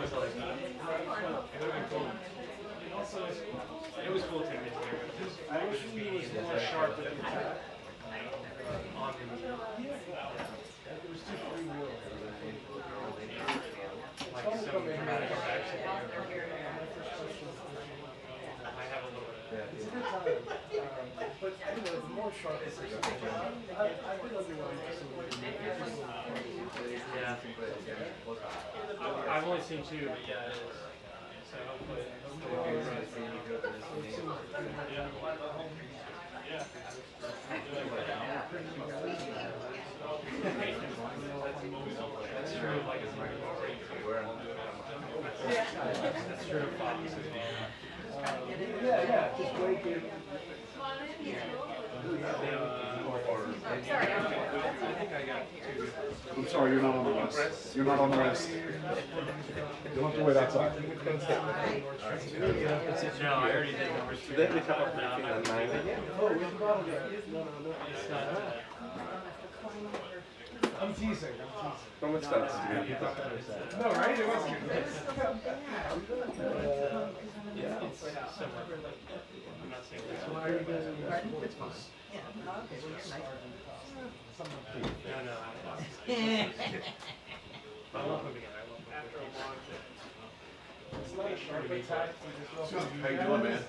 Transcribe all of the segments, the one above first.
was like, it would have been cool. It was cool taking it here. I wish he was more sharp with the attack. On the it was too free wheel. Like some dramatic effects. I have a little bit. It's a good time. But anyway, the more sharp it's I've been underwhelmed. Yeah. I've only seen two, but yeah, it is. So hopefully. Yeah. That's true. Like it's like that's true. Fox as well. Yeah. Just wake it. I'm sorry, you're not on the list. You're not on the list. You'll have to wait outside. No, I already did number 2. Then we have a briefing at 9 a.m. Oh, we have bottle game. No, it's not. I'm teasing. ¿Cómo estás? No, right? It was good. Yeah, it's similar. I'm not saying that's why are you guys it's fine. No, I love him again. After a long day. It's not a sharp attack. How you doing, man?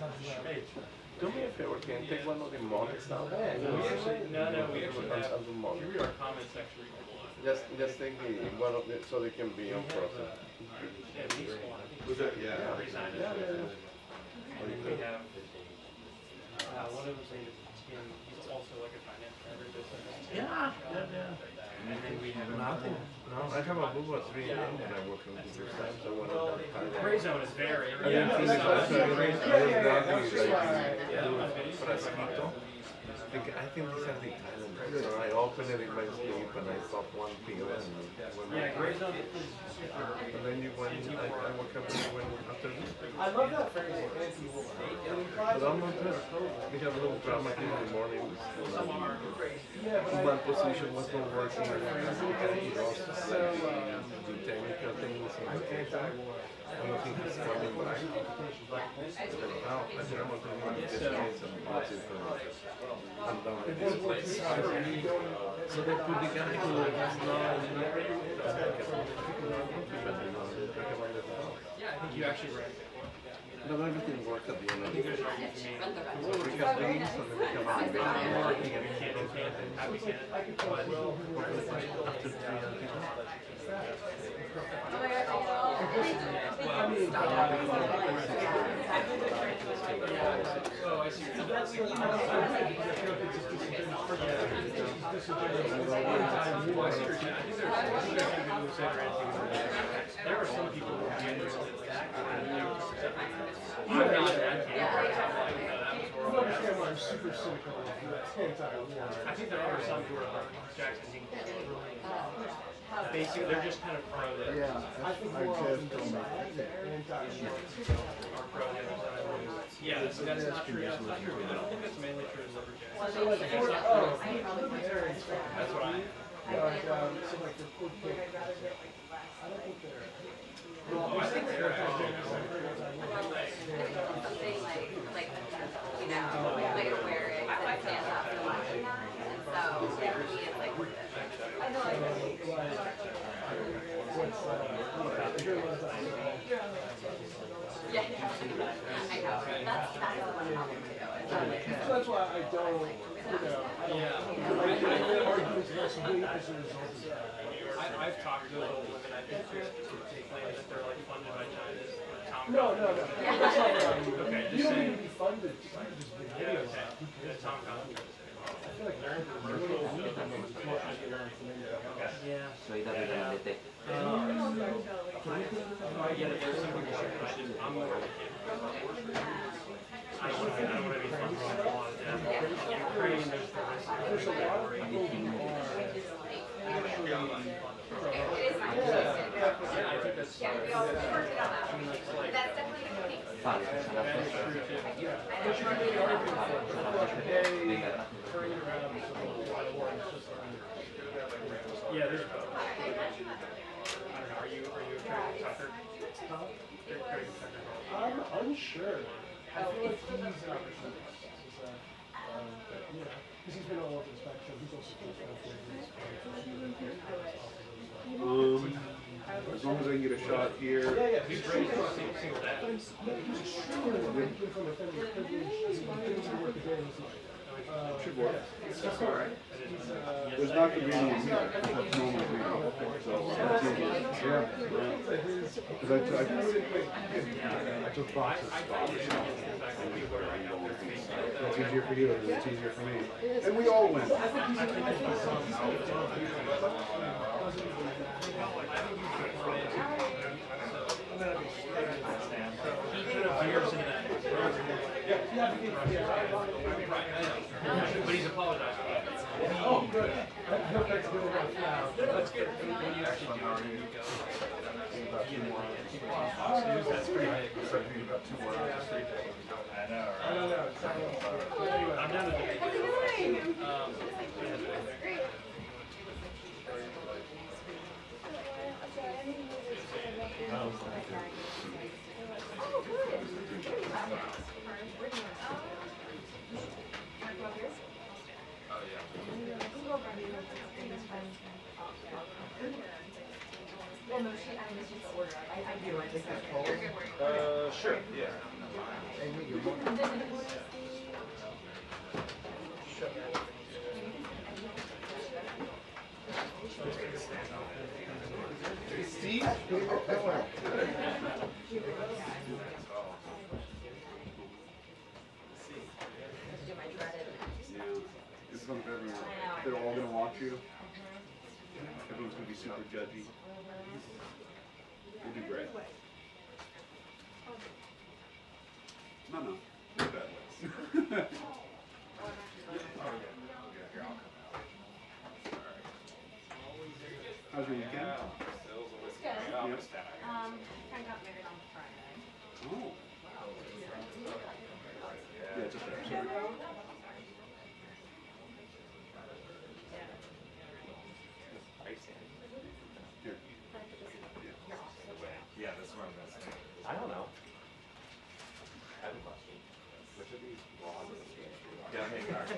Do me a favor, can you take one of the monitors down? No, we actually have the monitor. our comment section. Just take the one of the, so they can be on process. At least one. Was that, yeah. We have one of them's named Tim. He's also like a finance driver business. Yeah. And then we have Nothing. No, I have a Google 3 when I work on computer science. I want to Gray Zone is very. I think these are the Thailand. So I open it in my sleep and I stop one pill and Gray Zone is and then you went, I woke up and went after this. I love that phrase, anti-war. But I'm not good. We have a little drama here in the morning. One position was not working and he lost the technical things and I don't think he's coming back. Now, I think I'm going to this case and watch it I'm down at this place. So they put the guy who has now Yeah, I think you actually read it. But everything worked at the end of the day. We have meetings and then we come out and after 3 Oh, I see. There are some people who I'm super cynical of I think there are some who are like Jackson basically, they're just kind of pro that. Yeah, I think I more often just than not, are pro that. Yeah, that's not true. That's not true. I don't think that's mainly true in lumberjacks. That's what I. So like the food pick. I don't think they're. Well, I think they're something like you know, like to wear it, I stand up and watching that, and so for me it's like I know I yeah, I know. That's the one problem too. That's why I don't, I've talked to women I think that they're like funded by China. No. That's not what I mean. Okay, you don't need to be funded. Yeah, okay. Tom Collins. I feel like they're yeah. So he doesn't get it. Yeah, there's some people I'm more I don't want to be fun for a lot of them. Ukraine, there's the risk of we all worked it out. That's definitely the case. Yeah, there's both. I don't know, are you a soccer? I'm unsure. I feel like he's because he's been all over the spectrum. He's also as long as I can get a shot here. Yeah, he's great. Single dad. But he's extremely looking from a family privilege. He's going to work again. Should work. That's all right. It's not convenient here. That's normal for me. So that's easy. Yeah. Because I took boxes. It's easier for you, it's easier for me. And we all win. But he's apologized. Oh, good. I hope that's good enough now. That's good. When you actually do it, you go. That's pretty big. About 2 more hours. I don't know. Anyway, I'm down to debate. Sure, yeah. Steve? It's in front of everyone. They're all going to watch you. Everyone's going to be super judgy. You'll do great. No, no. Not bad. How's your weekend? It's good. Yep. Friend got married on Friday. Oh. Yeah, it's okay. Sorry. Here. Yeah, that's what I'm missing. I don't know. I have a question. Which of these vlogs? Yeah, hey, guys.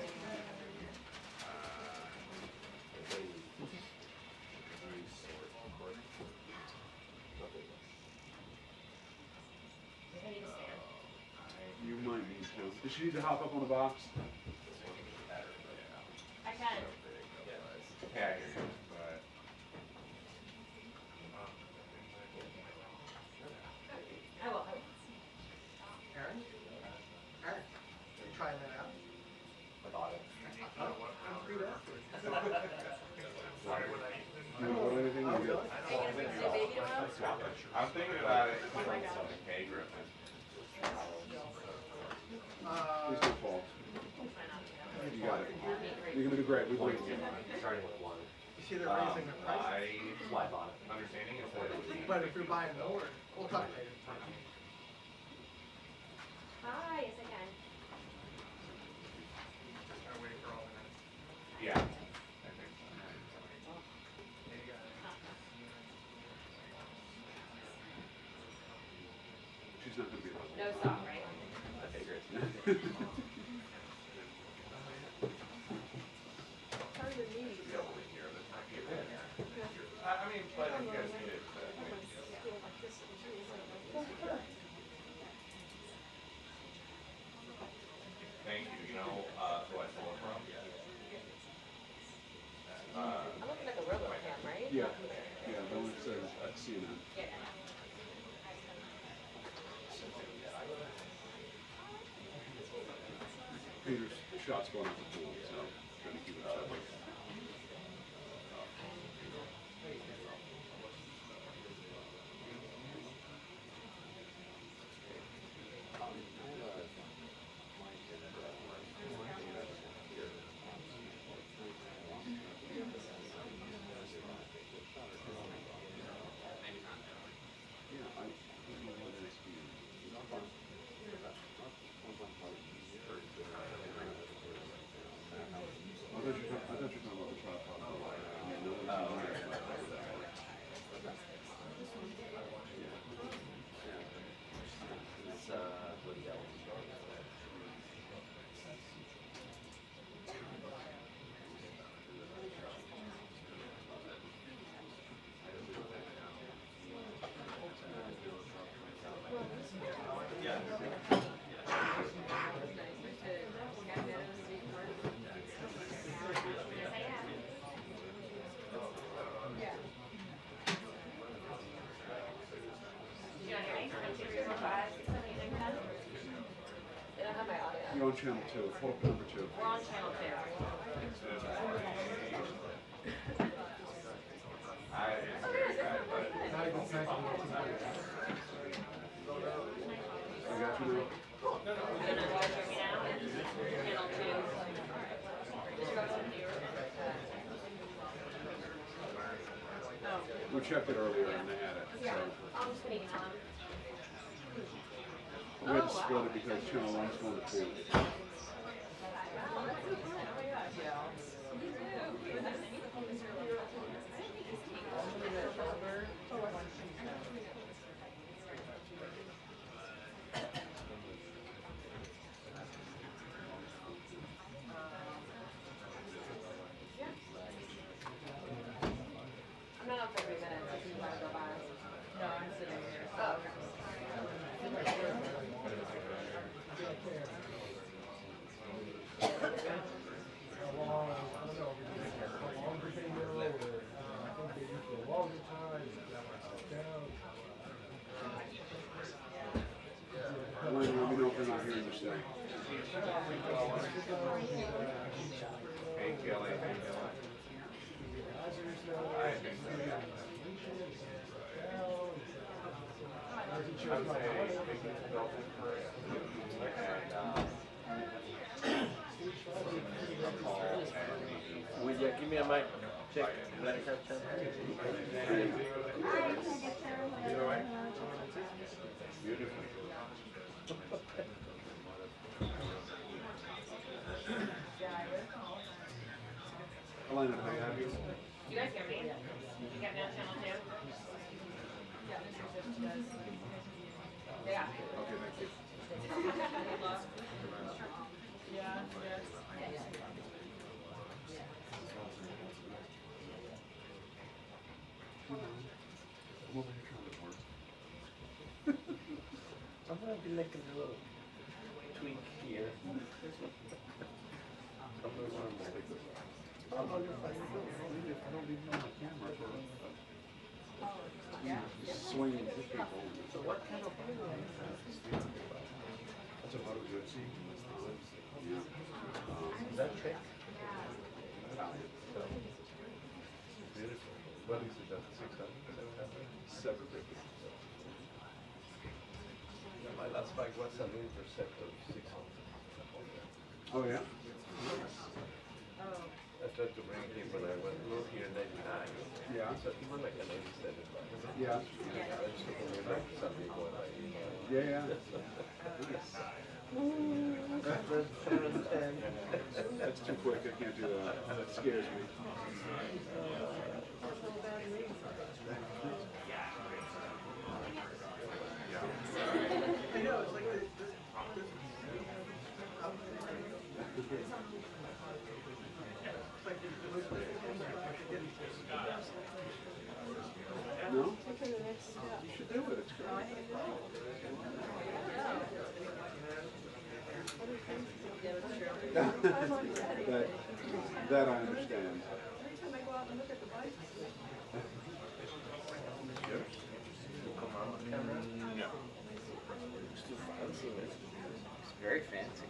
You might need to. Does she need to hop up on the box? I can. Yeah, I hear you, but. I will. Aaron? Aaron, are you trying that out? I thought it. I'm free afterwards. You want anything? You're good. I'm thinking about it from some K Griffin. Please don't fall. You got it. You're going to do great. We believe in you. Starting with 1. You see they're raising the price. Live on it. Understanding is what it would be. But if you're buying more, we'll talk later. Hi, yes I can. Yeah. She's not going to be able to. No stop, right? I figured. I mean, but you guys need it. Thank you. You know who I stole it from? I'm looking at the RoboCam, right? Yeah. Yeah, the one that says at CNN. Yeah. Peter's shot's going off the pool, so trying to keep it up. I thought You're on channel 2. Hold up number 2. We're on channel 2. I got you now. We checked it earlier and they had it. So. We had to split it because channel 1's going to 2. I'm not on for 3 minutes. I think you gotta go by. No, I'm sitting here. Oh. Let me know if they're not hearing you say. Hey, Kelly. Will you give me a mic? Check. Beautiful. Elena, do they have you? You guys hear me? You got me on channel 2? Yeah. Okay, thank you. Yeah. I'm over here trying to work. I'm gonna be making a little tweak here. I don't even know the camera for swinging to people. So what kind of That's about a good seat. is that trick? Beautiful. What is it? That's 600? 750. My last bike was an Interceptor 600. Oh yeah? I tried to bring him when I moved here in 99. Yeah. So he was like an 87 bike. Yeah. I used to bring him like something going like, Yeah, yeah. That's too quick. I can't do that. That scares me. No? You should do it. It's great. that I understand. Very fancy.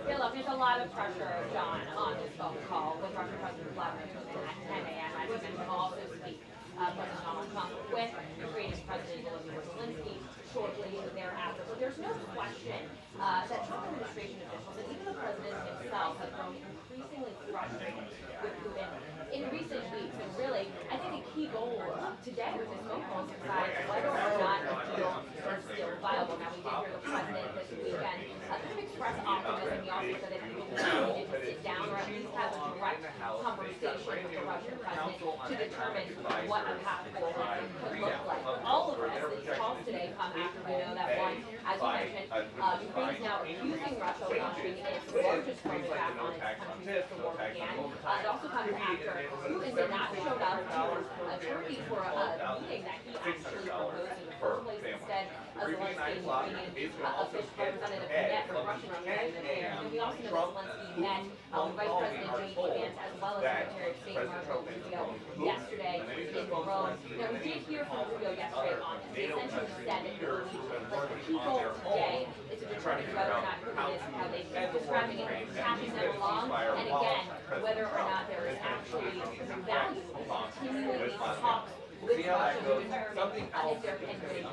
Yeah, look, there's a lot of pressure, John, on this phone call with Russian President Vladimir Putin at 10 a.m. As you mentioned, also speak President Donald Trump with Ukraine's President Volodymyr Zelensky shortly thereafter. So there's no question that Trump administration officials and even the president himself have grown increasingly frustrated with Putin in recent weeks. And really, I think a key goal today with this phone call is to decide whether or not the deal is still viable. Now, we did hear the president this weekend kind of express optimism. He also said that he needed to sit down or at least have a direct conversation with the Russian president to determine what a path forward could look like. But all of this, these calls today come after we know that one, as you mentioned, Ukraine is now accusing Russia of launching its largest drone attack on its country since the war began. It also comes after Putin did not show up to Turkey for a meeting that he actually proposed in the first place. Instead, Zelensky and Ukrainian representative met with Russian representatives. And we also know that Zelensky met Vice President J.D. Vance as well as Secretary of State Marco Rubio yesterday in Rome. Now, we did hear from Rubio yesterday on this essentially said that the key goal today is to determine whether or not how they describing it, passing them along, and again, whether or not there is actually value in continuing these talks with Russia to determine if there can be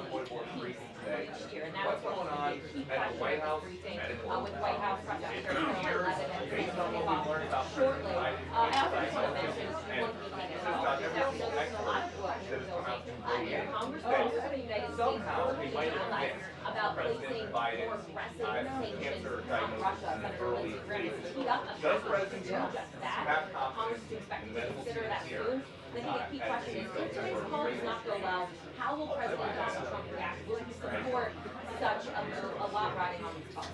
peace next year. And that was one of the key questions of the briefing with White House Press Secretary Karoline Leavitt and Secretary Leavitt shortly. I also just want to mention one key thing as well, is that we know there's a lot of discussion building in Congress, but also the United States working with allies about placing more aggressive sanctions on Russia. Senator Lindsey Graham has teed up a package to do just that. Congress is expected to consider that soon. I think the key question is, if today's call does not go well, how will President Donald Trump react? Will he support such a move, a lot riding on these talks?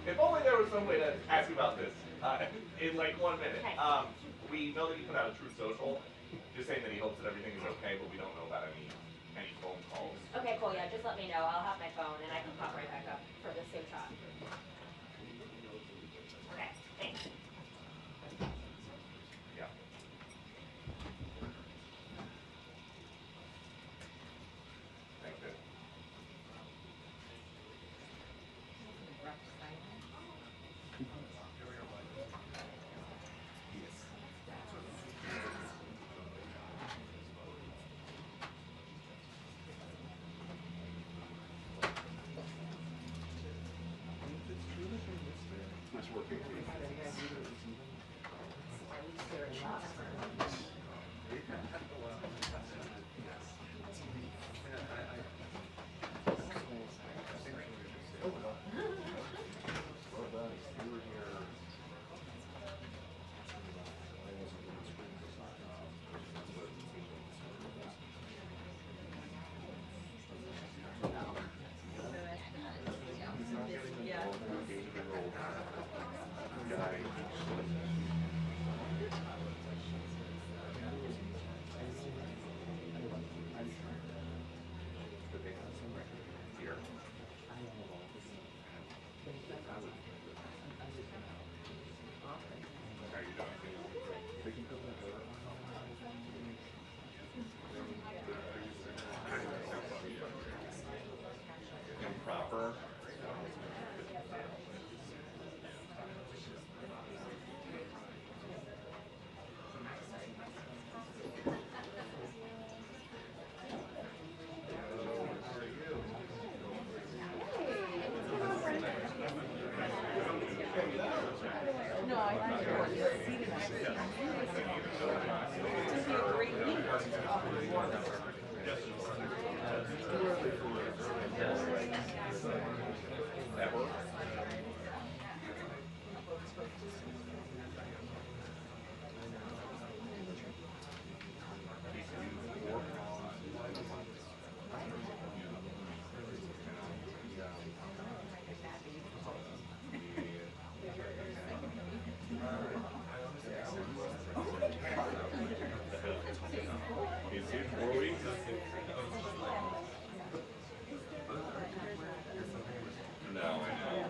If only there was some way to ask you about this in like 1 minute. Okay. We know that you put out a Truth Social, just saying that he hopes that everything is okay, but we don't know about any phone calls. Okay, cool. Yeah, just let me know. I'll have my phone and I can pop right back up for the same shot. Okay, thanks. Yeah. Thank you. Nice working. Improper. He's here 4 weeks. No, I know.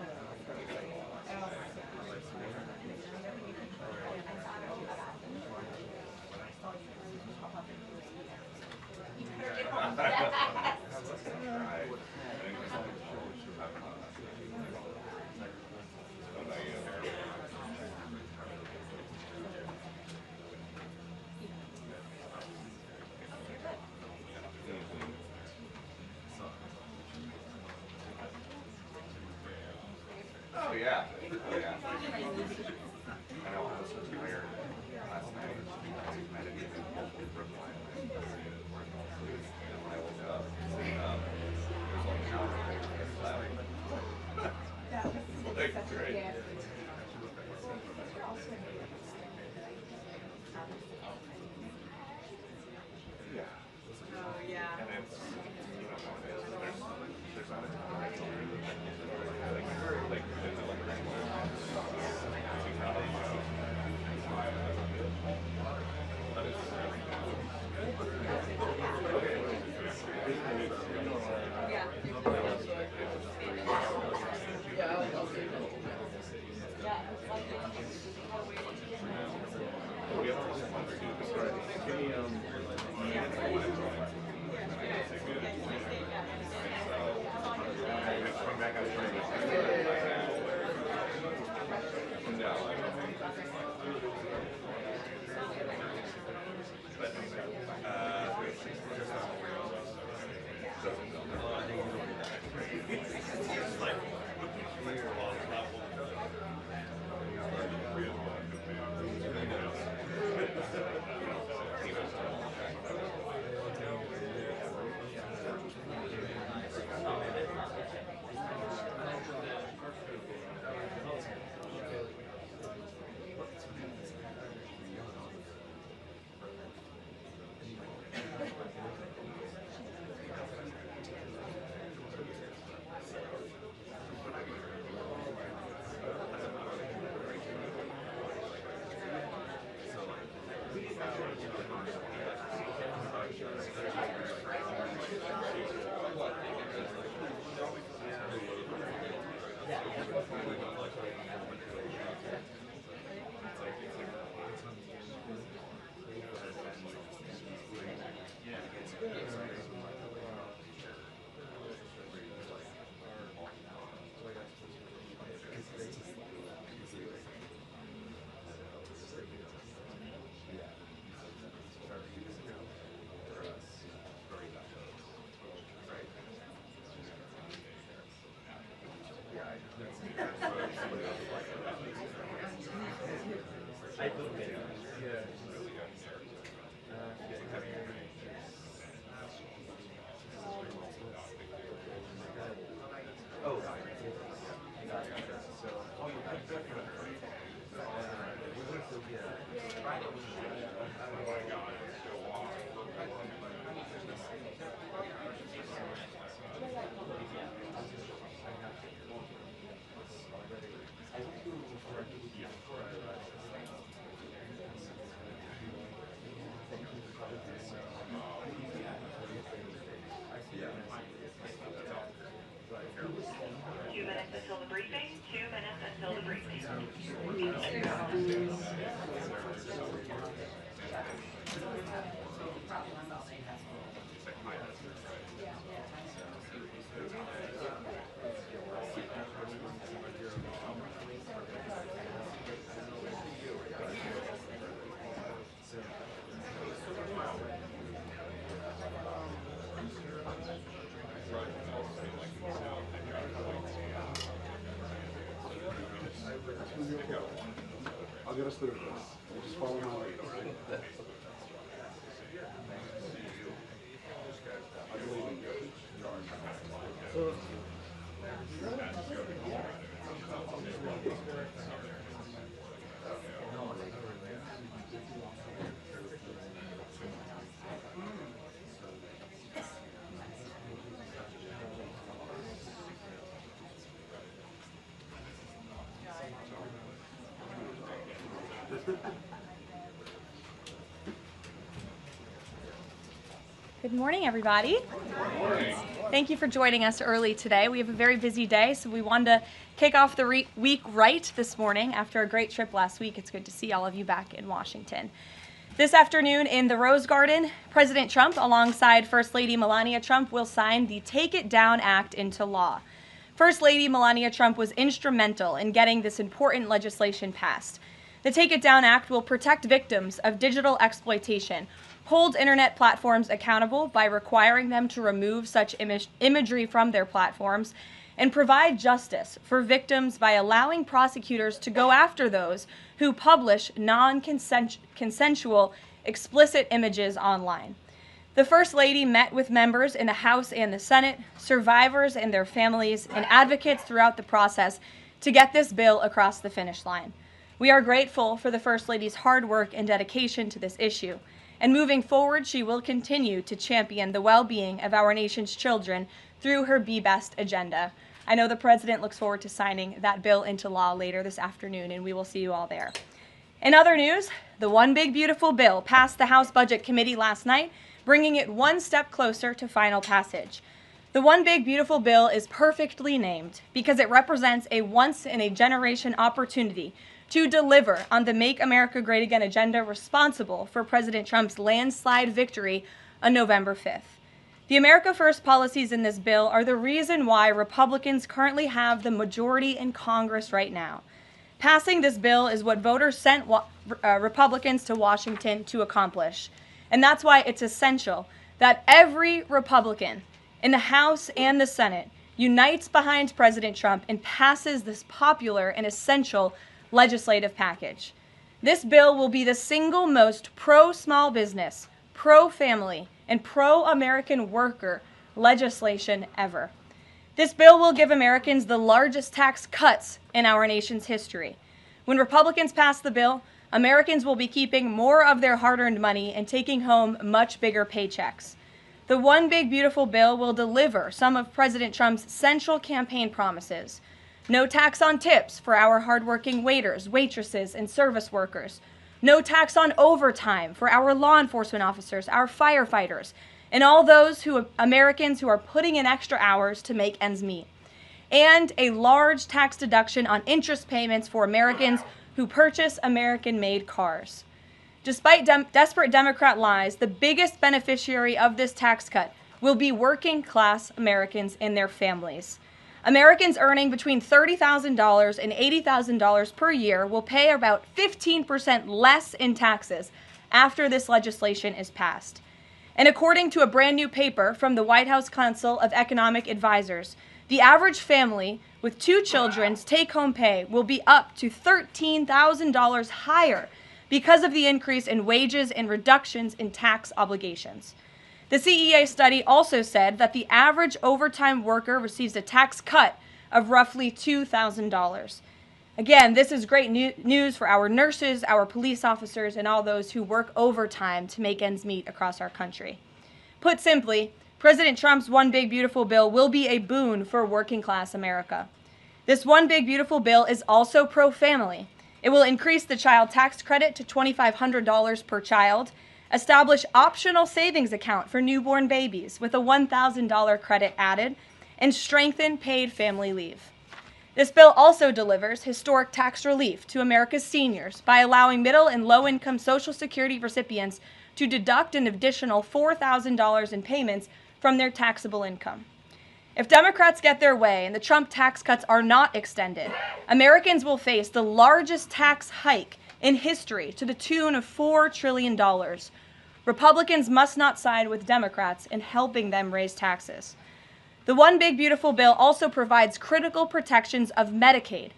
Oh yeah. Oh yeah. I know I was tired last night. I didn't even reply. And when I woke up, sitting up, there's like an hour left. Like, great. Yeah. Oh yeah. And it's, you know how it is. There's not a ton of like Yeah. I'll get us through this. Just follow my lead. I believe in you. Good morning, everybody. Thank you for joining us early today. We have a very busy day, so we wanted to kick off the week right this morning after a great trip last week. It's good to see all of you back in Washington. This afternoon in the Rose Garden, President Trump, alongside First Lady Melania Trump, will sign the Take It Down Act into law. First Lady Melania Trump was instrumental in getting this important legislation passed. The Take It Down Act will protect victims of digital exploitation, hold internet platforms accountable by requiring them to remove such imagery from their platforms, and provide justice for victims by allowing prosecutors to go after those who publish non-consensual, explicit images online. The First Lady met with members in the House and the Senate, survivors and their families, and advocates throughout the process to get this bill across the finish line. We are grateful for the First Lady's hard work and dedication to this issue. And moving forward, she will continue to champion the well-being of our nation's children through her Be Best agenda. I know the President looks forward to signing that bill into law later this afternoon, and we will see you all there. In other news, the One Big Beautiful Bill passed the House Budget Committee last night, bringing it one step closer to final passage. The One Big Beautiful Bill is perfectly named because it represents a once-in-a-generation opportunity to deliver on the Make America Great Again agenda responsible for President Trump's landslide victory on November 5th. The America First policies in this bill are the reason why Republicans currently have the majority in Congress right now. Passing this bill is what voters sent Republicans to Washington to accomplish. And that's why it's essential that every Republican in the House and the Senate unites behind President Trump and passes this popular and essential legislative package. This bill will be the single most pro-small business, pro-family, and pro-American worker legislation ever. This bill will give Americans the largest tax cuts in our nation's history. When Republicans pass the bill, Americans will be keeping more of their hard-earned money and taking home much bigger paychecks. The One Big Beautiful Bill will deliver some of President Trump's central campaign promises. No tax on tips for our hardworking waiters, waitresses, and service workers. no tax on overtime for our law enforcement officers, our firefighters, and all those Americans who are putting in extra hours to make ends meet. And a large tax deduction on interest payments for Americans who purchase American-made cars. Despite desperate Democrat lies, the biggest beneficiary of this tax cut will be working-class Americans and their families. Americans earning between $30,000 and $80,000 per year will pay about 15% less in taxes after this legislation is passed. And according to a brand new paper from the White House Council of Economic Advisors, the average family with 2 children's take-home pay will be up to $13,000 higher because of the increase in wages and reductions in tax obligations. The CEA study also said that the average overtime worker receives a tax cut of roughly $2,000. Again, this is great news for our nurses, our police officers, and all those who work overtime to make ends meet across our country. Put simply, President Trump's One Big Beautiful Bill will be a boon for working-class America. This One Big Beautiful Bill is also pro-family. It will increase the child tax credit to $2,500 per child, establish optional savings account for newborn babies with a $1,000 credit added, and strengthen paid family leave. This bill also delivers historic tax relief to America's seniors by allowing middle and low-income Social Security recipients to deduct an additional $4,000 in payments from their taxable income. If Democrats get their way and the Trump tax cuts are not extended, Americans will face the largest tax hike in history to the tune of $4 trillion. Republicans must not side with Democrats in helping them raise taxes. The One Big Beautiful Bill also provides critical protections of Medicaid,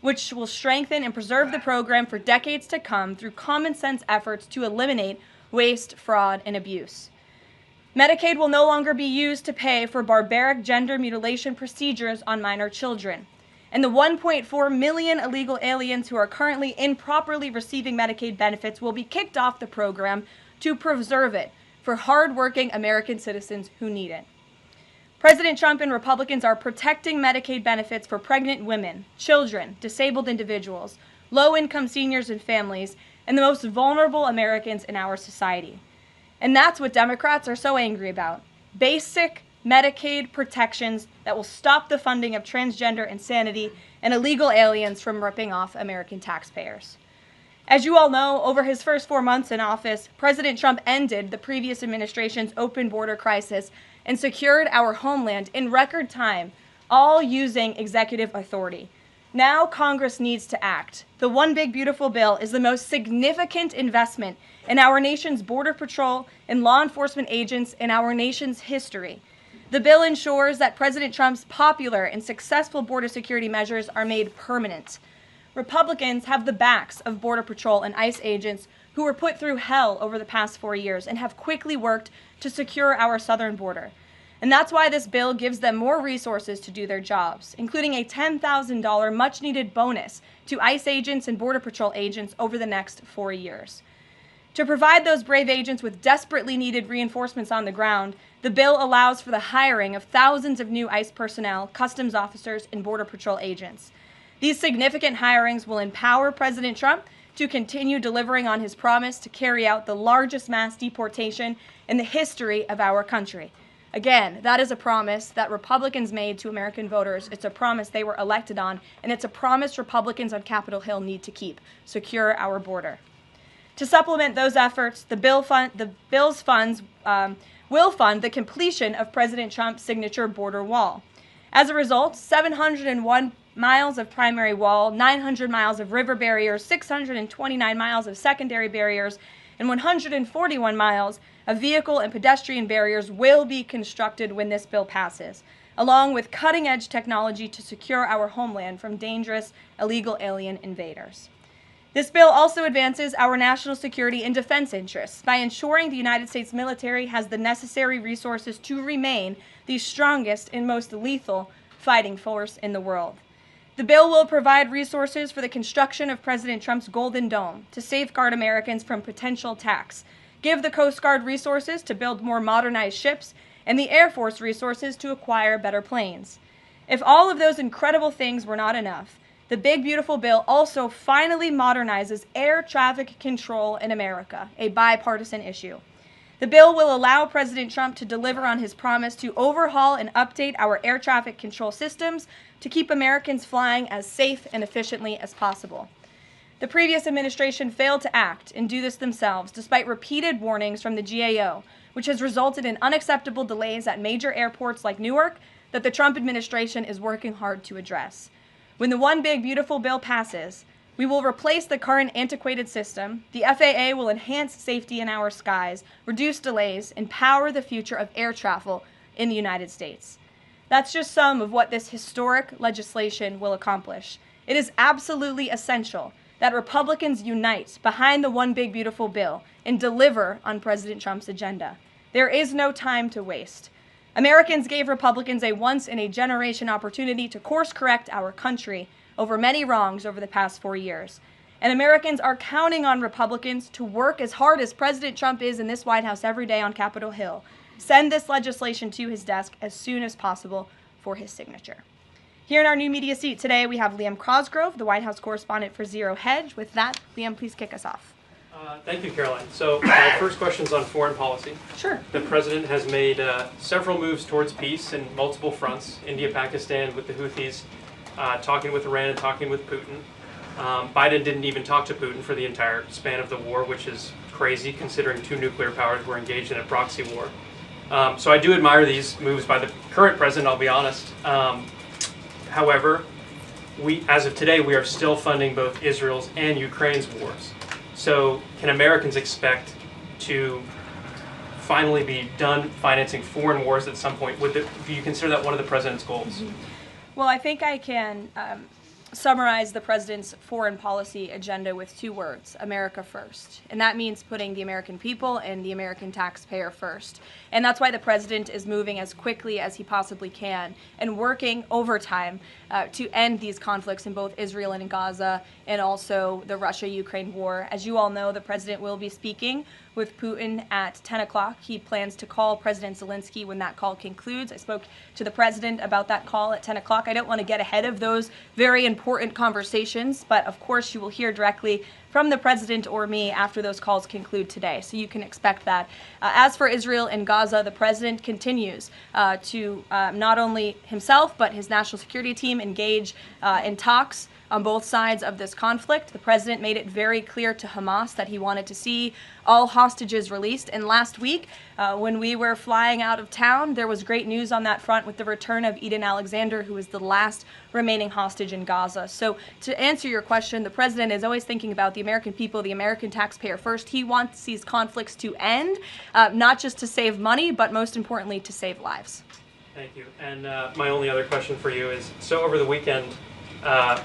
which will strengthen and preserve the program for decades to come through common sense efforts to eliminate waste, fraud, and abuse. Medicaid will no longer be used to pay for barbaric gender mutilation procedures on minor children. And the 1.4 million illegal aliens who are currently improperly receiving Medicaid benefits will be kicked off the program to preserve it for hardworking American citizens who need it. President Trump and Republicans are protecting Medicaid benefits for pregnant women, children, disabled individuals, low-income seniors and families, and the most vulnerable Americans in our society. And that's what Democrats are so angry about. Basic Medicaid protections that will stop the funding of transgender insanity and illegal aliens from ripping off American taxpayers. As you all know, over his first 4 months in office, President Trump ended the previous administration's open border crisis and secured our homeland in record time, all using executive authority. Now Congress needs to act. The One Big Beautiful Bill is the most significant investment in our nation's border patrol and law enforcement agents in our nation's history. The bill ensures that President Trump's popular and successful border security measures are made permanent. Republicans have the backs of Border Patrol and ICE agents who were put through hell over the past 4 years and have quickly worked to secure our southern border. And that's why this bill gives them more resources to do their jobs, including a $10,000 much-needed bonus to ICE agents and Border Patrol agents over the next 4 years. To provide those brave agents with desperately needed reinforcements on the ground, the bill allows for the hiring of thousands of new ICE personnel, customs officers, and Border Patrol agents. These significant hirings will empower President Trump to continue delivering on his promise to carry out the largest mass deportation in the history of our country. Again, that is a promise that Republicans made to American voters. It's a promise they were elected on, and it's a promise Republicans on Capitol Hill need to keep: secure our border. To supplement those efforts, the bill's funds will fund the completion of President Trump's signature border wall. As a result, 701 miles of primary wall, 900 miles of river barriers, 629 miles of secondary barriers, and 141 miles of vehicle and pedestrian barriers will be constructed when this bill passes, along with cutting-edge technology to secure our homeland from dangerous illegal alien invaders. This bill also advances our national security and defense interests by ensuring the United States military has the necessary resources to remain the strongest and most lethal fighting force in the world. The bill will provide resources for the construction of President Trump's Golden Dome to safeguard Americans from potential attacks, give the Coast Guard resources to build more modernized ships, and the Air Force resources to acquire better planes. If all of those incredible things were not enough, The big, beautiful bill also finally modernizes air traffic control in America, a bipartisan issue. The bill will allow President Trump to deliver on his promise to overhaul and update our air traffic control systems to keep Americans flying as safe and efficiently as possible. The previous administration failed to act and do this themselves, despite repeated warnings from the GAO, which has resulted in unacceptable delays at major airports like Newark that the Trump administration is working hard to address. When the One Big Beautiful bill passes, we will replace the current antiquated system, the FAA will enhance safety in our skies, reduce delays, and power the future of air travel in the United States. That's just some of what this historic legislation will accomplish. It is absolutely essential that Republicans unite behind the One Big Beautiful bill and deliver on President Trump's agenda. There is no time to waste. Americans gave Republicans a once-in-a-generation opportunity to course-correct our country over many wrongs over the past 4 years. And Americans are counting on Republicans to work as hard as President Trump is in this White House every day on Capitol Hill. Send this legislation to his desk as soon as possible for his signature. Here in our new media seat today, we have Liam Cosgrove, the White House correspondent for Zero Hedge. With that, Liam, please kick us off. Thank you, Caroline. So my first question is on foreign policy. Sure. The president has made several moves towards peace in multiple fronts. India, Pakistan with the Houthis, talking with Iran and talking with Putin. Biden didn't even talk to Putin for the entire span of the war, which is crazy considering two nuclear powers were engaged in a proxy war. So I do admire these moves by the current president, I'll be honest. However, as of today, we are still funding both Israel's and Ukraine's wars. So can Americans expect to finally be done financing foreign wars at some point? Do you consider that one of the president's goals? Well, I think I can summarize the president's foreign policy agenda with 2 words: America first. And that means putting the American people and the American taxpayer first. And that's why the president is moving as quickly as he possibly can and working overtime to end these conflicts in both Israel and in Gaza, and also the Russia-Ukraine war. As you all know, the president will be speaking with Putin at 10 o'clock. He plans to call President Zelensky when that call concludes. I spoke to the president about that call at 10 o'clock. I don't want to get ahead of those very important conversations, but of course you will hear directly from the president or me after those calls conclude today. So you can expect that. As for Israel and Gaza, the president continues to not only himself but his national security team engage in talks on both sides of this conflict. The president made it very clear to Hamas that he wanted to see all hostages released. And last week, when we were flying out of town, there was great news on that front with the return of Eden Alexander, who is the last remaining hostage in Gaza. So to answer your question, the president is always thinking about the American people, the American taxpayer first. He wants these conflicts to end, not just to save money, but most importantly, to save lives. Thank you. And my only other question for you is, so over the weekend,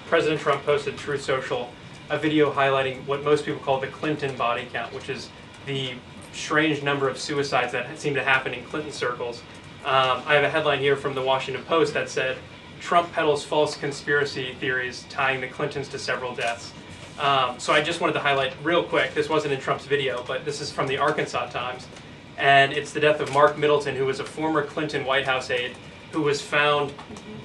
President Trump posted to Truth Social a video highlighting what most people call the Clinton body count, which is the strange number of suicides that seem to happen in Clinton circles. I have a headline here from the Washington Post that said, Trump peddles false conspiracy theories tying the Clintons to several deaths. So I just wanted to highlight real quick, this wasn't in Trump's video, but this is from the Arkansas Times, and it's the death of Mark Middleton, who was a former Clinton White House aide, who was found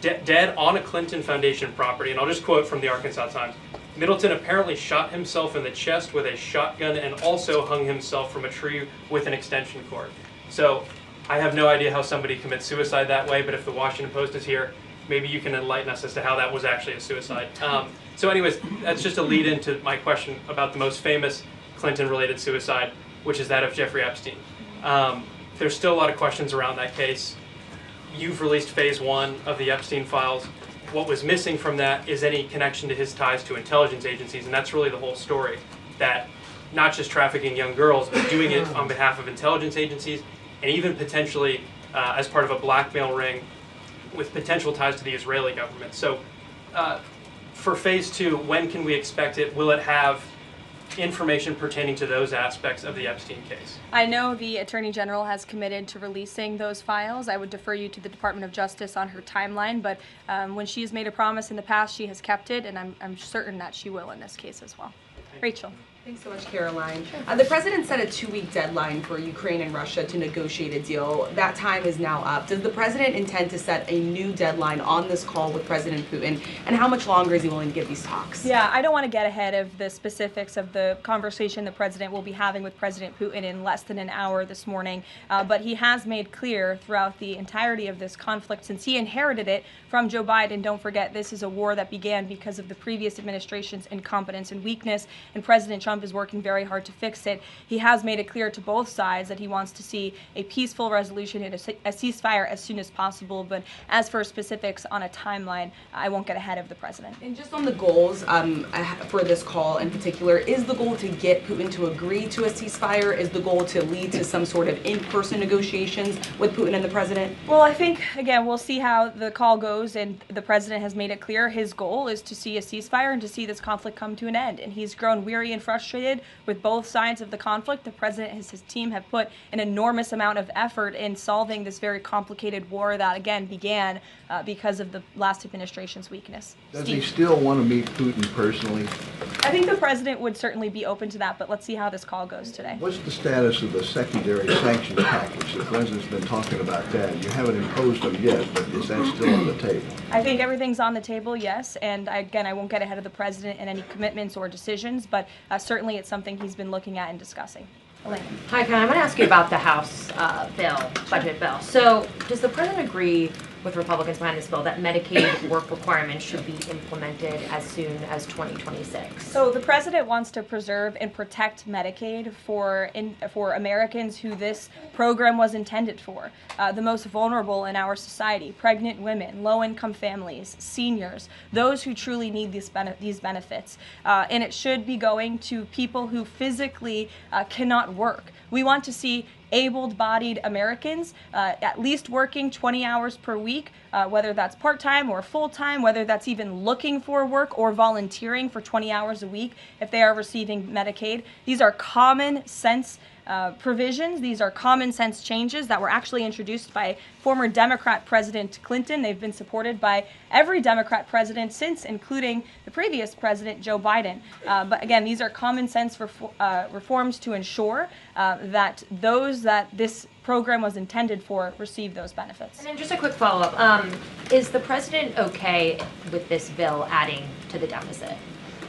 dead on a Clinton Foundation property. And I'll just quote from the Arkansas Times. Middleton apparently shot himself in the chest with a shotgun and also hung himself from a tree with an extension cord. So I have no idea how somebody commits suicide that way, but if the Washington Post is here, maybe you can enlighten us as to how that was actually a suicide. So anyways, that's just a lead into my question about the most famous Clinton-related suicide, which is that of Jeffrey Epstein. There's still a lot of questions around that case. You've released phase 1 of the Epstein files. What was missing from that is any connection to his ties to intelligence agencies, and that's really the whole story, that not just trafficking young girls, but doing it on behalf of intelligence agencies, and even potentially as part of a blackmail ring with potential ties to the Israeli government. So for phase 2, when can we expect it? Will it have information pertaining to those aspects of the Epstein case? I know the Attorney General has committed to releasing those files. I would defer you to the Department of Justice on her timeline, but when she has made a promise in the past, she has kept it, and I'm certain that she will in this case as well. Rachel. Thanks so much, Caroline. The president set a 2-week deadline for Ukraine and Russia to negotiate a deal. That time is now up. Does the president intend to set a new deadline on this call with President Putin? And how much longer is he willing to give these talks? Yeah, I don't want to get ahead of the specifics of the conversation the president will be having with President Putin in less than an hour this morning. But he has made clear throughout the entirety of this conflict, since he inherited it from Joe Biden. Don't forget, this is a war that began because of the previous administration's incompetence and weakness, and President Trump is working very hard to fix it. He has made it clear to both sides that he wants to see a peaceful resolution and a ceasefire as soon as possible. But as for specifics on a timeline, I won't get ahead of the president. And just on the goals for this call in particular, is the goal to get Putin to agree to a ceasefire? Is the goal to lead to some sort of in-person negotiations with Putin and the president? Well, I think, again, we'll see how the call goes, and the president has made it clear his goal is to see a ceasefire and to see this conflict come to an end. And he's grown weary and frustrated with both sides of the conflict. The president and his team have put an enormous amount of effort in solving this very complicated war that, again, began because of the last administration's weakness. Does he still want to meet Putin personally? I think the president would certainly be open to that, but let's see how this call goes today. What's the status of the secondary sanctions package? The president's been talking about that. You haven't imposed them yet, but is that still on the table? I think everything's on the table, yes, and again, I won't get ahead of the president in any commitments or decisions, but certainly it's something he's been looking at and discussing. Elaine. Hi, Ken. I want to ask you about the House budget bill. So does the president agree with Republicans behind this bill that Medicaid work requirements should be implemented as soon as 2026? So the president wants to preserve and protect Medicaid for Americans who this program was intended for, the most vulnerable in our society: pregnant women, low-income families, seniors, those who truly need these benefits. And it should be going to people who physically cannot work. We want to see able-bodied Americans at least working 20 hours per week, whether that's part-time or full-time, whether that's even looking for work or volunteering for 20 hours a week if they are receiving Medicaid. These are common sense provisions. These are common sense changes that were actually introduced by former Democrat President Clinton. They've been supported by every Democrat president since, including the previous president, Joe Biden. But again, these are common sense reforms to ensure that those that this program was intended for receive those benefits. And then just a quick follow-up. Is the president okay with this bill adding to the deficit?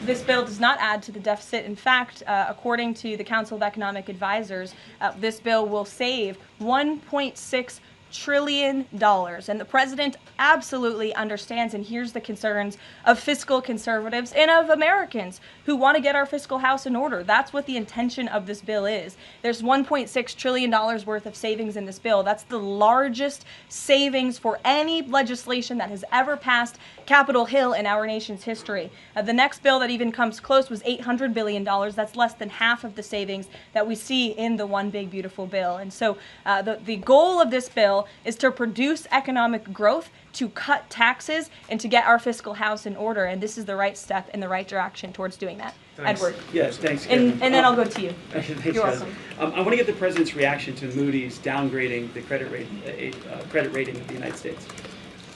This bill does not add to the deficit. In fact, according to the Council of Economic Advisors, this bill will save $1.6 trillion. And the president absolutely understands and hears the concerns of fiscal conservatives and of Americans who want to get our fiscal house in order. That's what the intention of this bill is. There's $1.6 trillion worth of savings in this bill. That's the largest savings for any legislation that has ever passed Capitol Hill in our nation's history. The next bill that even comes close was $800 billion. That's less than half of the savings that we see in the One Big Beautiful Bill. And so the goal of this bill is to produce economic growth, to cut taxes, and to get our fiscal house in order. And this is the right step in the right direction towards doing that. Thanks. Edward. Yes, thanks. And then I'll go to you. Thanks, You're welcome. I want to get the president's reaction to Moody's downgrading the credit rating of the United States.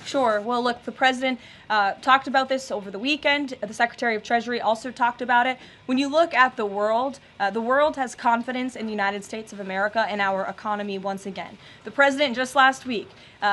Sure. Well, look, the president talked about this over the weekend. The Secretary of Treasury also talked about it. When you look at the world has confidence in the United States of America and our economy once again. The president just last week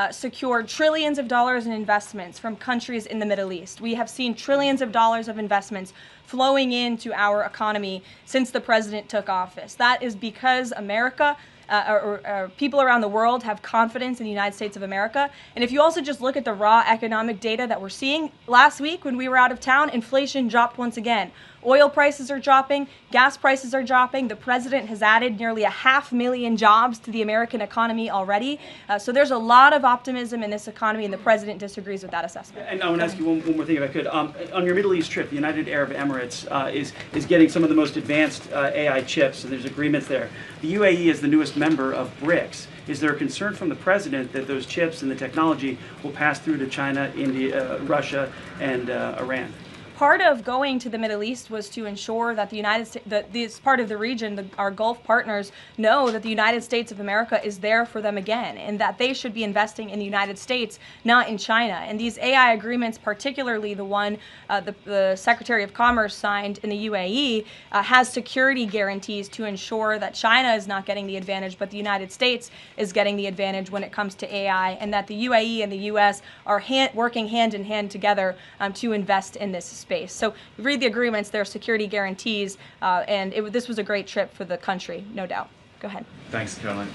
secured trillions of dollars in investments from countries in the Middle East. We have seen trillions of dollars of investments flowing into our economy since the president took office. That is because America or people around the world have confidence in the United States of America. And if you also just look at the raw economic data that we're seeing, last week when we were out of town, inflation dropped once again. Oil prices are dropping, gas prices are dropping. The president has added nearly 500,000 jobs to the American economy already. So there's a lot of optimism in this economy, and the president disagrees with that assessment. And I want to ask you one more thing, if I could. On your Middle East trip, the United Arab Emirates is getting some of the most advanced AI chips, and there's agreements there. The UAE is the newest member of BRICS. Is there a concern from the president that those chips and the technology will pass through to China, India, Russia, and Iran? part of going to the Middle East was to ensure that the United States, that this part of the region, our Gulf partners, know that the United States of America is there for them again, and that they should be investing in the United States, not in China. And these AI agreements, particularly the one the Secretary of Commerce signed in the UAE, has security guarantees to ensure that China is not getting the advantage, but the United States is getting the advantage when it comes to AI, and that the UAE and the U.S. are working hand in hand together to invest in this space. So read the agreements, there are security guarantees, and this was a great trip for the country, no doubt. Go ahead. Thanks, Caroline.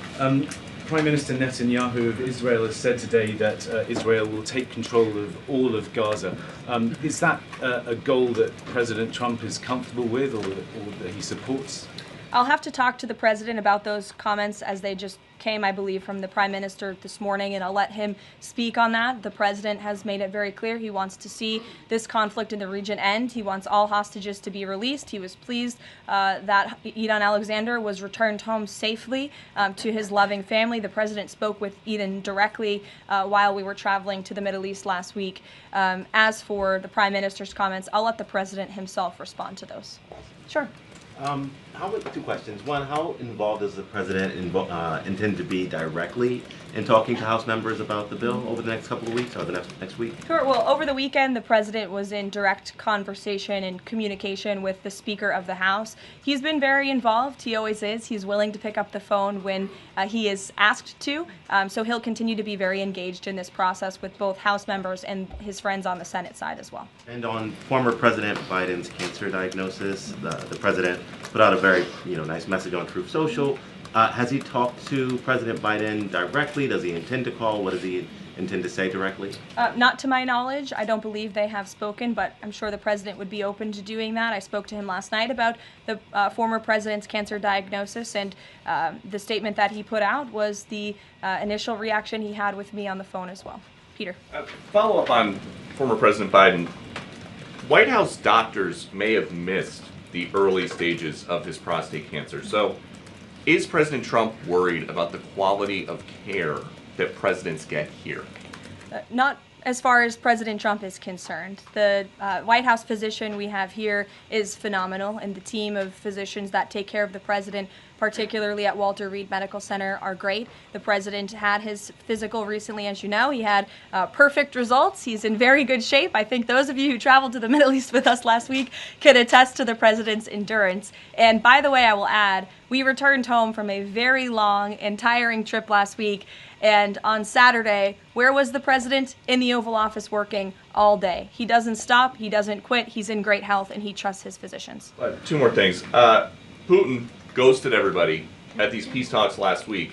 Prime Minister Netanyahu of Israel has said today that Israel will take control of all of Gaza. Is that a goal that President Trump is comfortable with, or that he supports? I'll have to talk to the president about those comments as they just came, I believe, from the prime minister this morning, and I'll let him speak on that. The president has made it very clear he wants to see this conflict in the region end. He wants all hostages to be released. He was pleased that Eden Alexander was returned home safely to his loving family. The president spoke with Eden directly while we were traveling to the Middle East last week. As for the prime minister's comments, I'll let the president himself respond to those. Sure. Two questions. One, how involved does the president intend to be directly in talking to House members about the bill over the next couple of weeks or the next week? Sure. Well, over the weekend, the president was in direct conversation and communication with the Speaker of the House. He's been very involved. He always is. He's willing to pick up the phone when he is asked to. So he'll continue to be very engaged in this process with both House members and his friends on the Senate side as well. And on former President Biden's cancer diagnosis, the president put out a very nice message on Truth Social. Has he talked to President Biden directly? Does he intend to call? What does he intend to say directly? Not to my knowledge. I don't believe they have spoken, but I'm sure the president would be open to doing that. I spoke to him last night about the former president's cancer diagnosis, and the statement that he put out was the initial reaction he had with me on the phone as well. Peter. Follow up on former President Biden. White House doctors may have missed the early stages of his prostate cancer. So is President Trump worried about the quality of care that presidents get here? Not as far as President Trump is concerned. The White House physician we have here is phenomenal, and the team of physicians that take care of the president, particularly at Walter Reed Medical Center, are great. The president had his physical recently, as you know. He had perfect results. He's in very good shape. I think those of you who traveled to the Middle East with us last week can attest to the president's endurance. And by the way, I will add, we returned home from a very long and tiring trip last week, and on Saturday, where was the president? In the Oval Office working all day. He doesn't stop, he doesn't quit, he's in great health, and he trusts his physicians. Two more things. Putin ghosted everybody at these peace talks last week.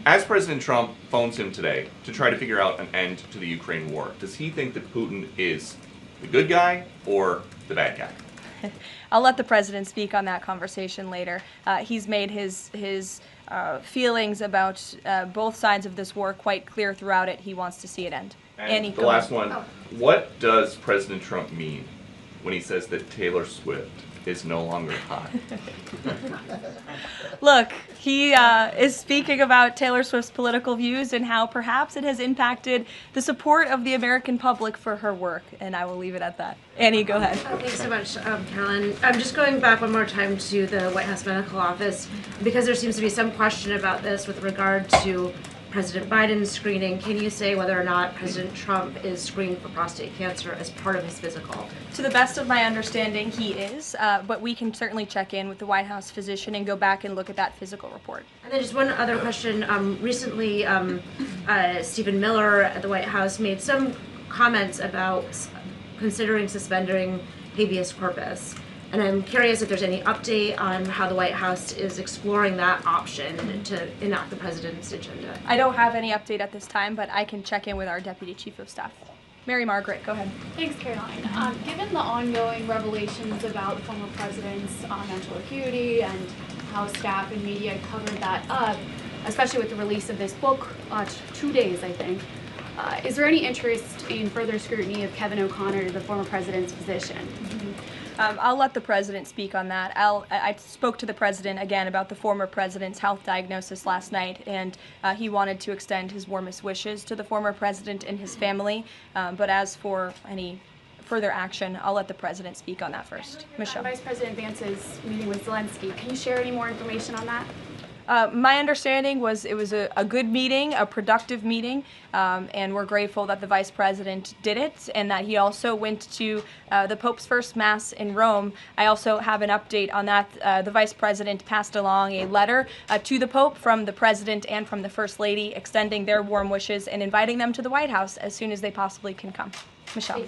As President Trump phones him today to try to figure out an end to the Ukraine war, does he think that Putin is the good guy or the bad guy? I'll let the president speak on that conversation later. He's made his feelings about both sides of this war quite clear throughout it. He wants to see it end. And Annie, the last one, what does President Trump mean when he says that Taylor Swift is no longer hot? Look, he is speaking about Taylor Swift's political views and how perhaps it has impacted the support of the American public for her work, and I will leave it at that. Annie, go ahead. Thanks so much, Caroline. I'm just going back one more time to the White House Medical Office, because there seems to be some question about this with regard to President Biden's screening. Can you say whether or not President Trump is screened for prostate cancer as part of his physical? To the best of my understanding, he is, but we can certainly check in with the White House physician and go back and look at that physical report. And then just one other question. Recently, Stephen Miller at the White House made some comments about considering suspending habeas corpus. And I'm curious if there's any update on how the White House is exploring that option to enact the president's agenda. I don't have any update at this time, but I can check in with our Deputy Chief of Staff. Mary Margaret, go ahead. Thanks, Caroline. Given the ongoing revelations about the former president's mental acuity and how staff and media covered that up, especially with the release of this book, 2 days, I think, is there any interest in further scrutiny of Kevin O'Connor, the former president's physician? I'll let the president speak on that. I spoke to the president again about the former president's health diagnosis last night, and he wanted to extend his warmest wishes to the former president and his family. But as for any further action. I'll let the president speak on that first. Michelle. Vice President Vance's meeting with Zelensky. Can you share any more information on that? My understanding was it was a good meeting, a productive meeting, and we're grateful that the Vice President did it and that he also went to the Pope's first Mass in Rome. I also have an update on that. The Vice President passed along a letter to the Pope from the President and from the First Lady extending their warm wishes and inviting them to the White House as soon as they possibly can come. Michelle.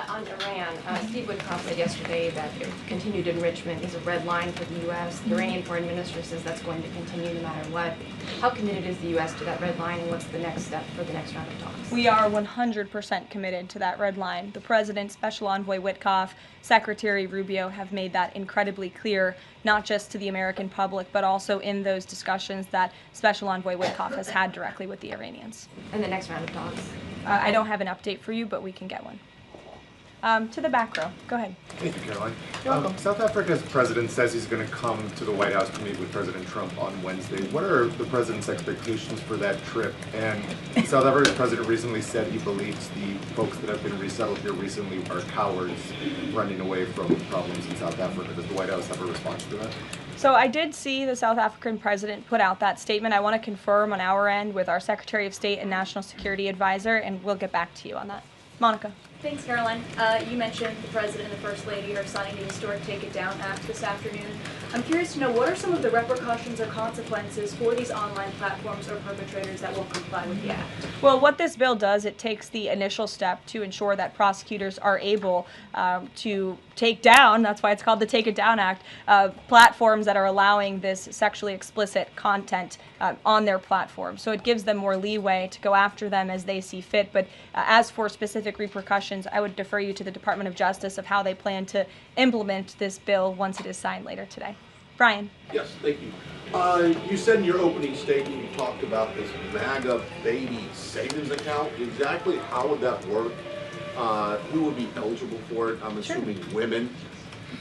On Iran, Steve Witkoff said yesterday that continued enrichment is a red line for the U.S. The Iranian foreign minister says that's going to continue no matter what. How committed is the U.S. to that red line, and what's the next step for the next round of talks? We are 100% committed to that red line. The President, Special Envoy Witkoff, Secretary Rubio have made that incredibly clear, not just to the American public, but also in those discussions that Special Envoy Witkoff has had directly with the Iranians. And the next round of talks? I don't have an update for you, but we can get one. To the back row. Go ahead. Thank you, Karoline. South Africa's president says he's going to come to the White House to meet with President Trump on Wednesday. What are the president's expectations for that trip? And South Africa's president recently said he believes the folks that have been resettled here recently are cowards running away from problems in South Africa. Does the White House have a response to that? So I did see the South African president put out that statement. I want to confirm on our end with our Secretary of State and National Security Advisor, and we'll get back to you on that. Monica. Thanks, Caroline. You mentioned the President and the First Lady are signing the historic Take It Down Act this afternoon. I'm curious to know, what are some of the repercussions or consequences for these online platforms or perpetrators that won't comply with the act? Well, what this bill does, it takes the initial step to ensure that prosecutors are able to take down, that's why it's called the Take It Down Act, platforms that are allowing this sexually explicit content on their platform. So it gives them more leeway to go after them as they see fit. But as for specific repercussions, I would defer you to the Department of Justice of how they plan to implement this bill once it is signed later today. Brian. Yes, thank you. You said in your opening statement you talked about this MAGA baby savings account. Exactly how would that work? Who would be eligible for it? I'm assuming women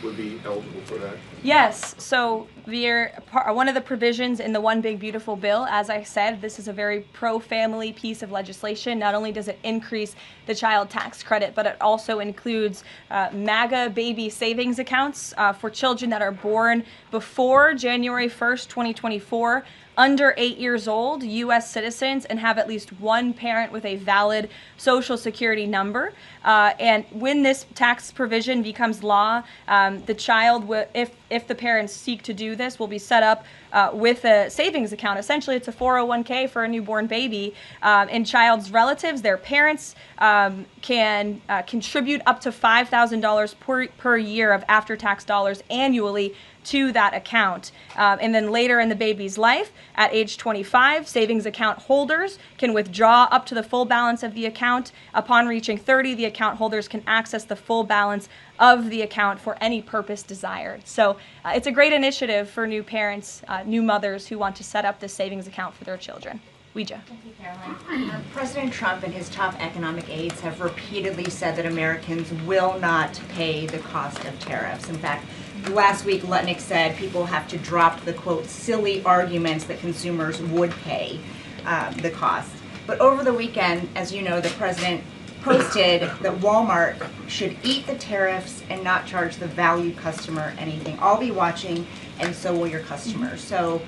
would be eligible for that. Yes, so one of the provisions in the One Big Beautiful Bill, as I said, this is a very pro-family piece of legislation. Not only does it increase the child tax credit, but it also includes MAGA baby savings accounts for children that are born before January 1st, 2024, under 8 years old, U.S. citizens, and have at least one parent with a valid Social Security number. And when this tax provision becomes law, the child, if the parents seek to do this, will be set up with a savings account. Essentially, it's a 401k for a newborn baby. And child's relatives, their parents, can contribute up to $5,000 per year of after-tax dollars annually to that account. And then later in the baby's life, at age 25, savings account holders can withdraw up to the full balance of the account. Upon reaching 30, the account holders can access the full balance of the account for any purpose desired. So it's a great initiative for new parents, new mothers who want to set up this savings account for their children. Ouija. Thank you, Caroline. President Trump and his top economic aides have repeatedly said that Americans will not pay the cost of tariffs. In fact, last week, Lutnick said people have to drop the, quote, silly arguments that consumers would pay the cost. But over the weekend, as you know, the president posted that Walmart should eat the tariffs and not charge the value customer anything. I'll be watching, and so will your customers. So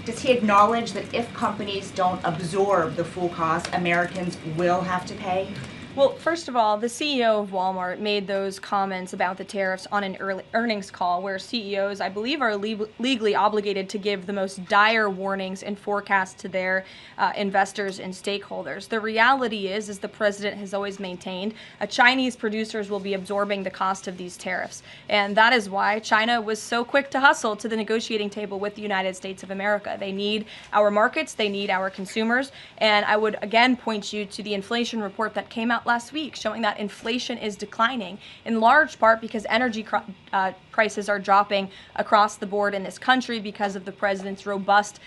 does he acknowledge that if companies don't absorb the full cost, Americans will have to pay? Well, first of all, the CEO of Walmart made those comments about the tariffs on an earnings call where CEOs, I believe, are legally obligated to give the most dire warnings and forecasts to their investors and stakeholders. The reality is the president has always maintained, Chinese producers will be absorbing the cost of these tariffs. And that is why China was so quick to hustle to the negotiating table with the United States of America. They need our markets, they need our consumers. And I would again point you to the inflation report that came out last week showing that inflation is declining in large part because energy prices are dropping across the board in this country because of the president's robust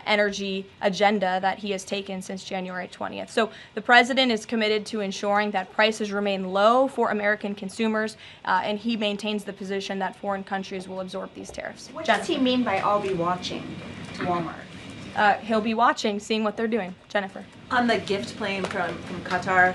energy agenda that he has taken since January 20th. So the president is committed to ensuring that prices remain low for American consumers, and he maintains the position that foreign countries will absorb these tariffs. What does he mean by "I'll be watching" to Walmart? he'll be watching, seeing what they're doing. Jennifer. On the gift plane from Qatar,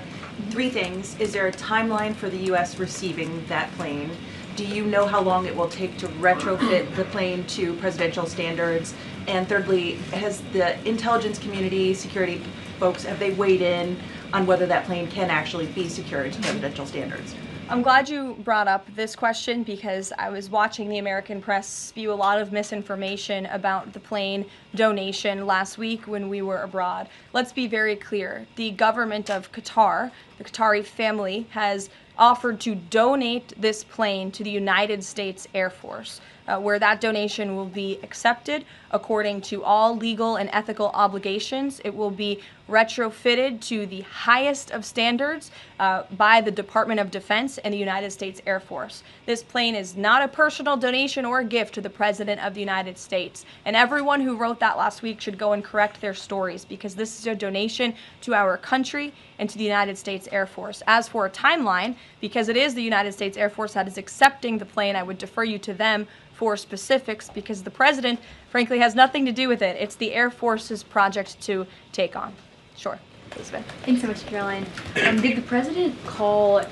3 things. Is there a timeline for the U.S. receiving that plane? Do you know how long it will take to retrofit the plane to presidential standards? And thirdly, has the intelligence community, security folks, have they weighed in on whether that plane can actually be secured to presidential standards? I'm glad you brought up this question because I was watching the American press spew a lot of misinformation about the plane donation last week when we were abroad. Let's be very clear. The government of Qatar, the Qatari family, has offered to donate this plane to the United States Air Force, where that donation will be accepted according to all legal and ethical obligations. It will be retrofitted to the highest of standards by the Department of Defense and the United States Air Force. This plane is not a personal donation or a gift to the President of the United States. And everyone who wrote that last week should go and correct their stories because this is a donation to our country and to the United States Air Force. As for a timeline, because it is the United States Air Force that is accepting the plane, I would defer you to them for specifics because the President, frankly, has nothing to do with it. It's the Air Force's project to take on. Sure. Elizabeth. Thanks so much, Caroline. Did the president call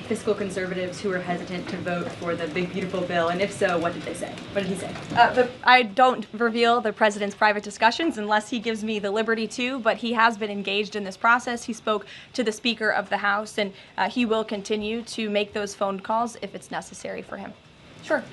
fiscal conservatives who were hesitant to vote for the big, beautiful bill? And if so, what did they say? What did he say? I don't reveal the president's private discussions unless he gives me the liberty to, but he has been engaged in this process. He spoke to the Speaker of the House, and he will continue to make those phone calls if it's necessary for him. Sure.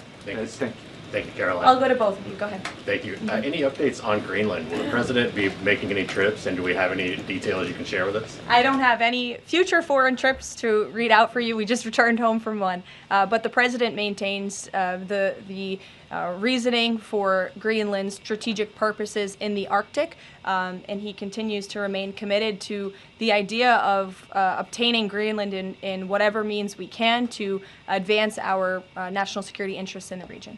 Thank you, Caroline. I'll go to both of you. Go ahead. Thank you. Any updates on Greenland? Will the president be making any trips, and do we have any details you can share with us? I don't have any future foreign trips to read out for you. We just returned home from one. But the president maintains the reasoning for Greenland's strategic purposes in the Arctic, and he continues to remain committed to the idea of obtaining Greenland in whatever means we can to advance our national security interests in the region.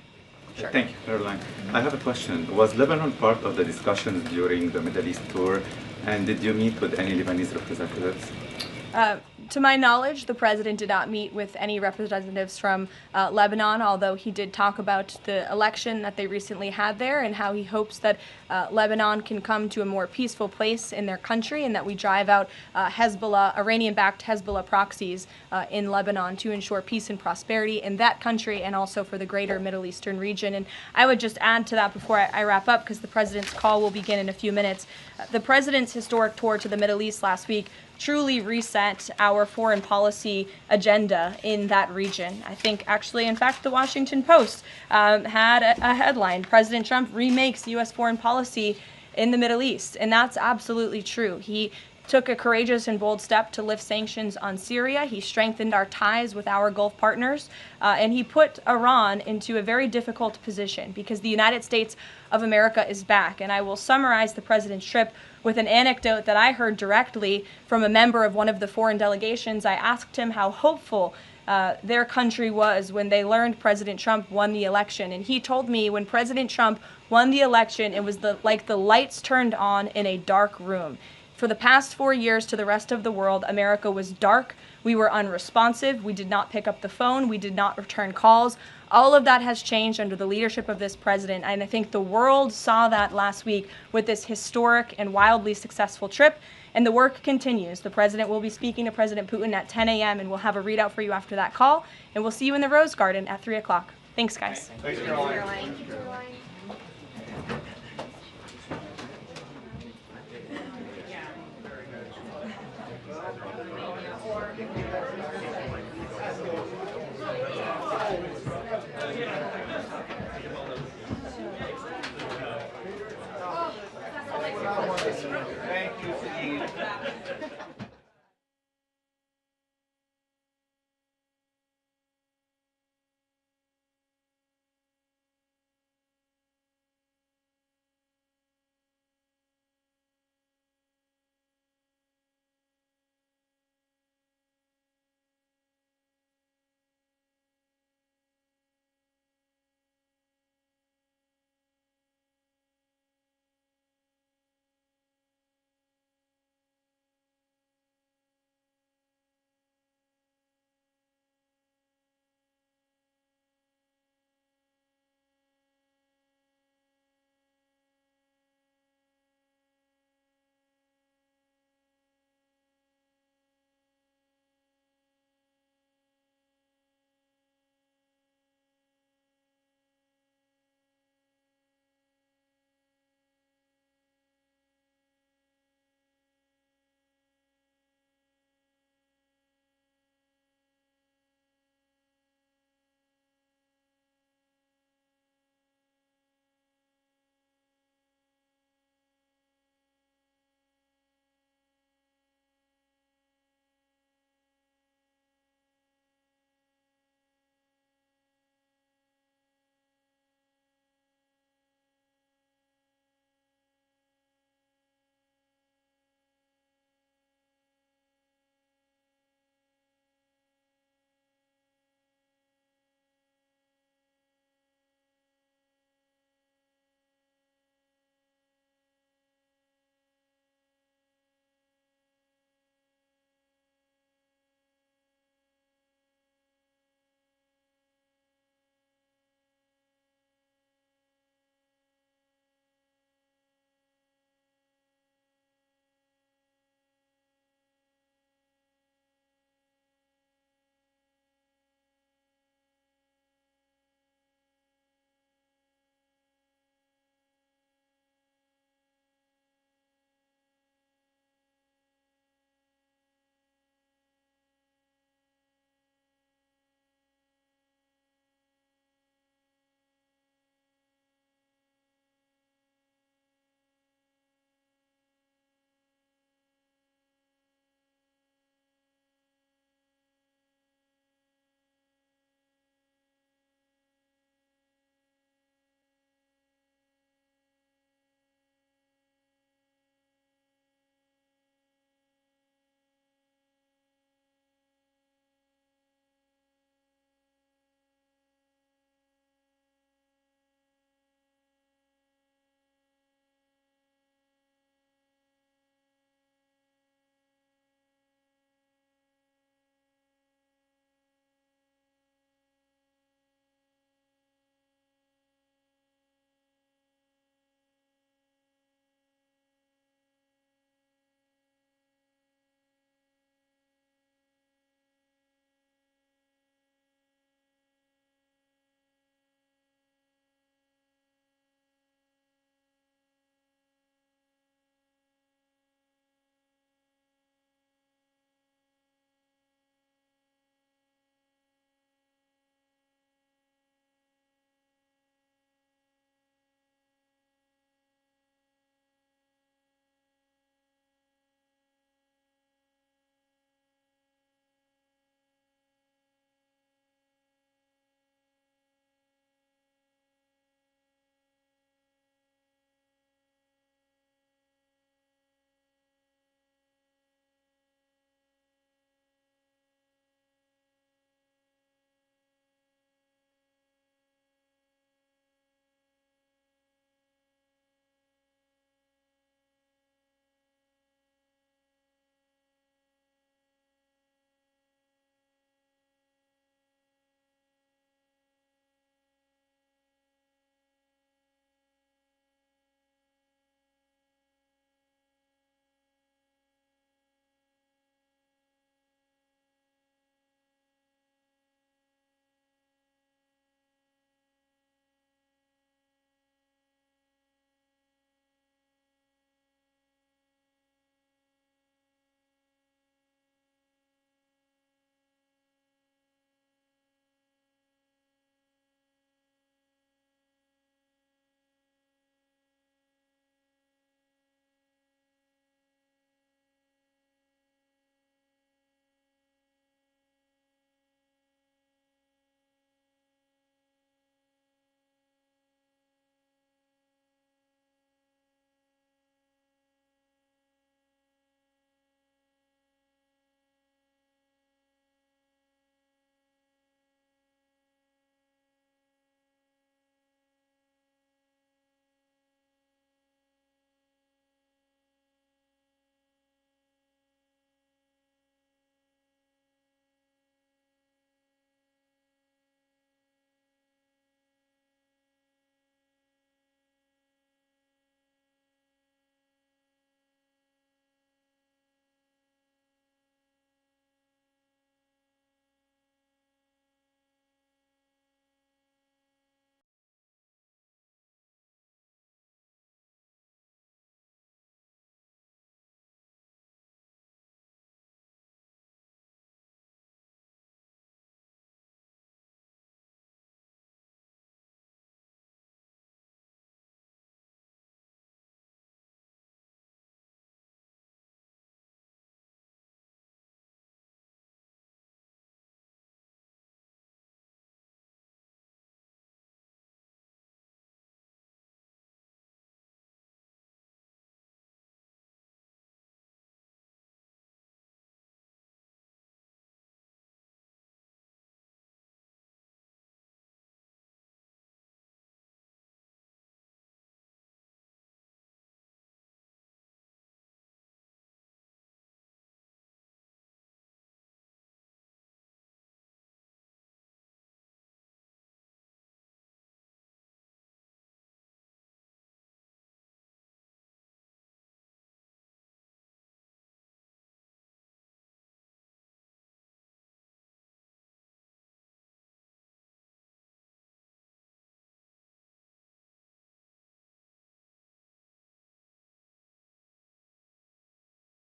Sure. Thank you, Caroline. I have a question. Was Lebanon part of the discussions during the Middle East tour, and did you meet with any Lebanese representatives? To my knowledge, the president did not meet with any representatives from Lebanon, although he did talk about the election that they recently had there and how he hopes that Lebanon can come to a more peaceful place in their country and that we drive out Hezbollah, Iranian-backed Hezbollah proxies in Lebanon to ensure peace and prosperity in that country and also for the greater Middle Eastern region. And I would just add to that before I wrap up, because the president's call will begin in a few minutes. The president's historic tour to the Middle East last week truly reset our foreign policy agenda in that region. I think actually, in fact, the Washington Post had a headline, President Trump remakes U.S. foreign policy in the Middle East. And that's absolutely true. He took a courageous and bold step to lift sanctions on Syria. He strengthened our ties with our Gulf partners, and he put Iran into a very difficult position because the United States of America is back. And I will summarize the president's trip with an anecdote that I heard directly from a member of one of the foreign delegations. I asked him how hopeful their country was when they learned President Trump won the election. And he told me when President Trump won the election, it was like the lights turned on in a dark room. For the past 4 years to the rest of the world, America was dark. We were unresponsive. We did not pick up the phone. We did not return calls. All of that has changed under the leadership of this president. And I think the world saw that last week with this historic and wildly successful trip. And the work continues. The president will be speaking to President Putin at 10 a.m. and we'll have a readout for you after that call. And we'll see you in the Rose Garden at 3 o'clock. Thanks, guys. Thanks, Caroline. Thank you, Caroline.